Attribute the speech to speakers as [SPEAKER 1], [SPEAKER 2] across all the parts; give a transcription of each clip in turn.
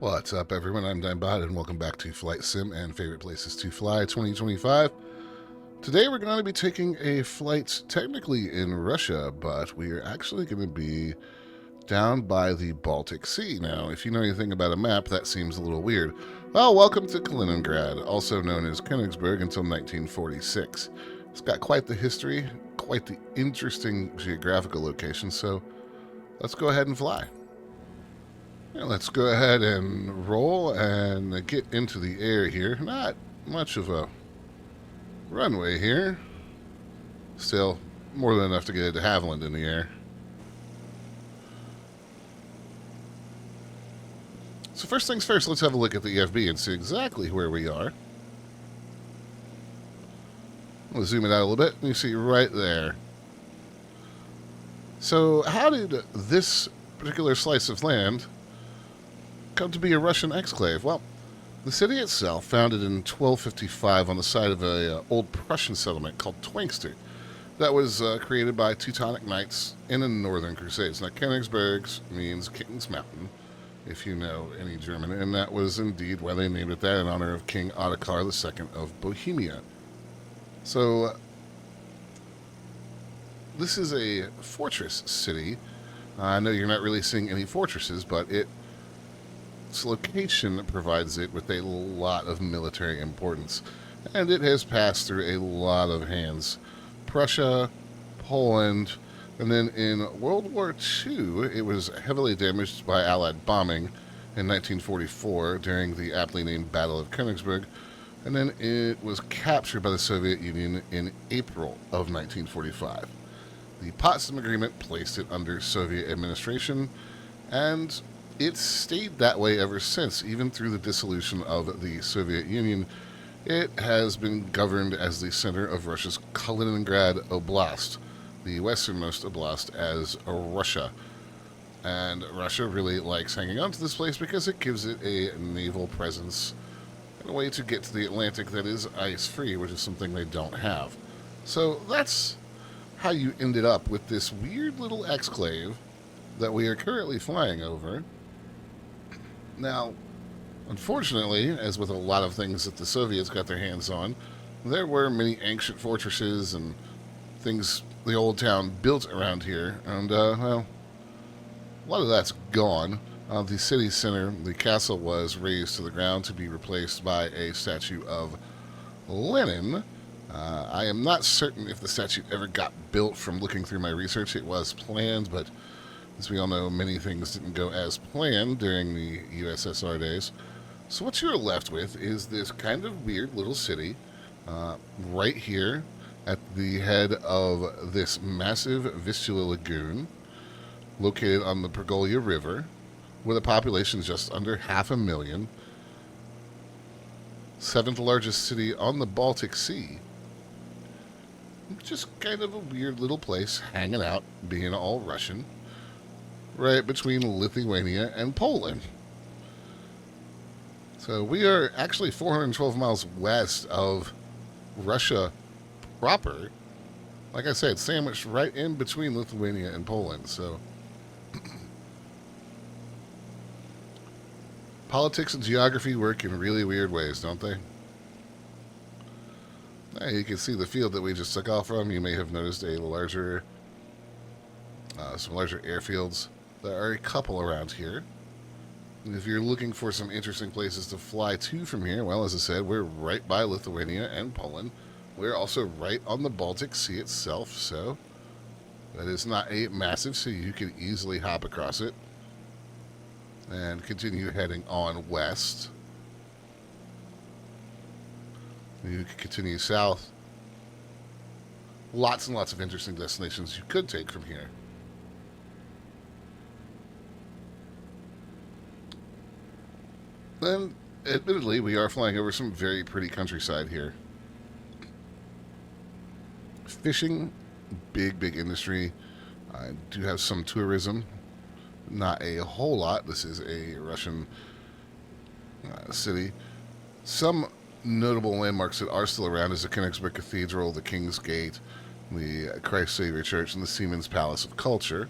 [SPEAKER 1] What's up, everyone? I'm Dimebot, and welcome back to Flight Sim and Favorite Places to Fly 2025. Today we're going to be taking a flight technically in Russia, but we are actually going to be down by the Baltic Sea. Now, if you know anything about a map, that seems a little weird. Well, welcome to Kaliningrad, also known as Königsberg until 1946. It's got quite the history, quite the interesting geographical location, so let's go ahead and fly. Let's go ahead and roll and get into the air here. Not much of a runway here. Still, more than enough to get it to Haviland in the air. So first things first, let's have a look at the EFB and see exactly where we are. We'll zoom it out a little bit, and you see right there. So how did this particular slice of land come to be a Russian exclave? Well, the city itself, founded in 1255 on the site of a old Prussian settlement called Twangster, that was created by Teutonic Knights in the Northern Crusades. Now, Königsberg means King's Mountain, if you know any German, and that was indeed why they named it that, in honor of King Ottokar II of Bohemia. So, this is a fortress city. I know you're not really seeing any fortresses, but its location provides it with a lot of military importance, and it has passed through a lot of hands. Prussia, Poland, and then in World War II, it was heavily damaged by Allied bombing in 1944 during the aptly named Battle of Königsberg, and then it was captured by the Soviet Union in April of 1945. The Potsdam Agreement placed it under Soviet administration, and it's stayed that way ever since. Even through the dissolution of the Soviet Union, it has been governed as the center of Russia's Kaliningrad Oblast, the westernmost oblast as Russia. And Russia really likes hanging on to this place because it gives it a naval presence and a way to get to the Atlantic that is ice-free, which is something they don't have. So that's how you ended up with this weird little exclave that we are currently flying over. Now, unfortunately, as with a lot of things that the Soviets got their hands on, there were many ancient fortresses and things the old town built around here, and, well, a lot of that's gone. The city center, the castle, was razed to the ground to be replaced by a statue of Lenin. I am not certain if the statue ever got built. From looking through my research. It was planned, but as we all know, many things didn't go as planned during the USSR days. So what you're left with is this kind of weird little city right here at the head of this massive Vistula lagoon located on the Pergolia River with a population just under 500,000. Seventh largest city on the Baltic Sea. Just kind of a weird little place hanging out, being all Russian, right between Lithuania and Poland. So we are actually 412 miles west of Russia proper. Like I said, sandwiched right in between Lithuania and Poland. So politics and geography work in really weird ways, don't they? Now you can see the field that we just took off from. You may have noticed some larger airfields. There are a couple around here. And if you're looking for some interesting places to fly to from here, well, as I said, we're right by Lithuania and Poland. We're also right on the Baltic Sea itself, so that is not a massive sea. You could easily hop across it and continue heading on west. You could continue south. Lots and lots of interesting destinations you could take from here. Then, admittedly, we are flying over some very pretty countryside here. Fishing, big industry. I do have some tourism. Not a whole lot. This is a Russian city. Some notable landmarks that are still around is the Königsberg Cathedral, the King's Gate, the Christ Savior Church, and the Siemens Palace of Culture.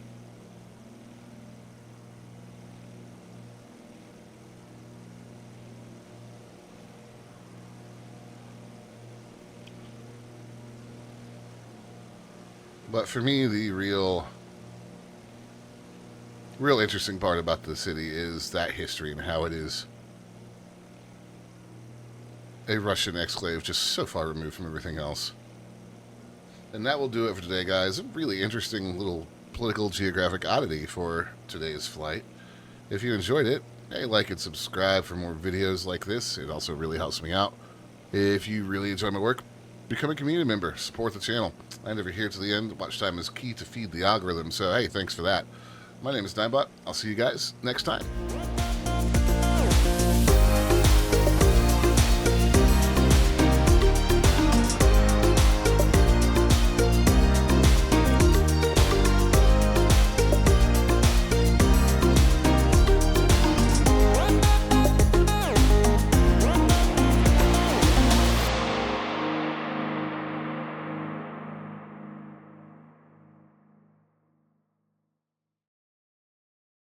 [SPEAKER 1] But for me, the real interesting part about the city is that history and how it is a Russian exclave just so far removed from everything else. And that will do it for today, guys. A really interesting little political geographic oddity for today's flight. If you enjoyed it, hey, like and subscribe for more videos like this. It also really helps me out. If you really enjoy my work, become a community member, support the channel. And if you're here to the end, watch time is key to feed the algorithm. So, hey, thanks for that. My name is Ninebot. I'll see you guys next time.